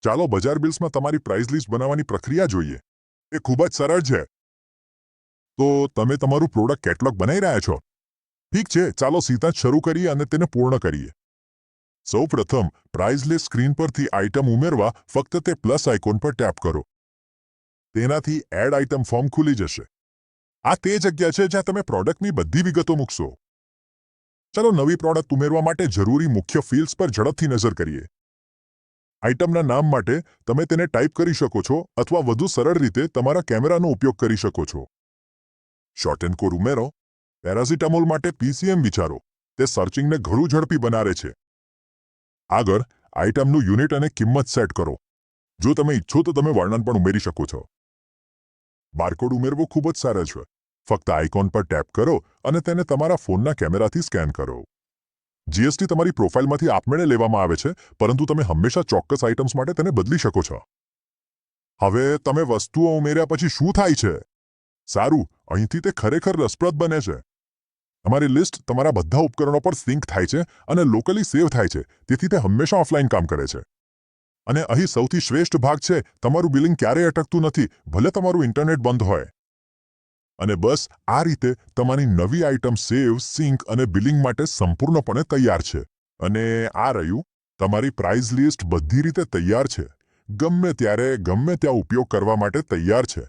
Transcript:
ચાલો બજાર બિલ્સમાં તમારી પ્રાઇસ લિસ્ટ બનાવવાની પ્રક્રિયા જોઈએ. એ ખૂબ જ સરળ છે. તો તમે તમારું પ્રોડક્ટ કેટલોગ બનાવી રહ્યા છો. ઠીક છે, ચાલો સીધા જ શરૂ કરીએ અને તેને પૂર્ણ કરીએ. સૌપ્રથમ પ્રાઇસ લિસ્ટ સ્ક્રીન પરથી આઇટમ ઉમેરવા ફક્ત તે પ્લસ આઇકોન પર ટેપ કરો. તેનાથી એડ આઇટમ ફોર્મ ખુલી જશે. આ તે જગ્યા છે જ્યાં તમે પ્રોડક્ટની બધી વિગતો મૂકશો. ચાલો નવી પ્રોડક્ટ ઉમેરવા માટે જરૂરી મુખ્ય ફિલ્ડ્સ પર ઝડપથી નજર કરીએ. આઇટમના નામ માટે તમે તેને ટાઈપ કરી શકો છો અથવા વધુ સરળ રીતે તમારા કેમેરાનો ઉપયોગ કરી શકો છો. શોર્ટ એન્ડ કોડ ઉમેરો. પેરાસિટામોલ માટે પીસીએમ વિચારો. તે સર્ચિંગને ઘણું ઝડપી બનાવે છે. આગળ આઇટમનું યુનિટ અને કિંમત સેટ કરો. જો તમે ઈચ્છો તો તમે વર્ણન પણ ઉમેરી શકો છો. બારકોડ ઉમેરવો ખૂબ જ સરળ છે. ફક્ત આઇકોન પર ટેપ કરો અને તેને તમારા ફોનના કેમેરાથી સ્કેન કરો. જીએસટી તમારી પ્રોફાઇલમાંથી આપમેળે લેવામાં આવે છે, પરંતુ તમે હંમેશા ચોક્કસ આઇટમ્સ માટે તેને બદલી શકો છો. હવે તમે વસ્તુઓ ઉમેર્યા પછી શું થાય છે? સારું, અહીંથી તે ખરેખર રસપ્રદ બને છે. તમારી લિસ્ટ તમારા બધા ઉપકરણો પર સિંક થાય છે અને લોકલી સેવ થાય છે, તેથી તે હંમેશા ઓફલાઈન કામ કરે છે. અને અહીં સૌથી શ્રેષ્ઠ ભાગ છે, તમારું બિલિંગ ક્યારેય અટકતું નથી, ભલે તમારું ઇન્ટરનેટ બંધ હોય. અને બસ આ રીતે તમારી નવી આઇટમ સેવ, સિંક અને બિલિંગ માટે સંપૂર્ણપણે તૈયાર છે. અને આ રહ્યું તમારી પ્રાઇસ લિસ્ટ બધી રીતે તૈયાર છે. ગમે ત્યારે ગમે ત્યાં ઉપયોગ કરવા માટે તૈયાર છે.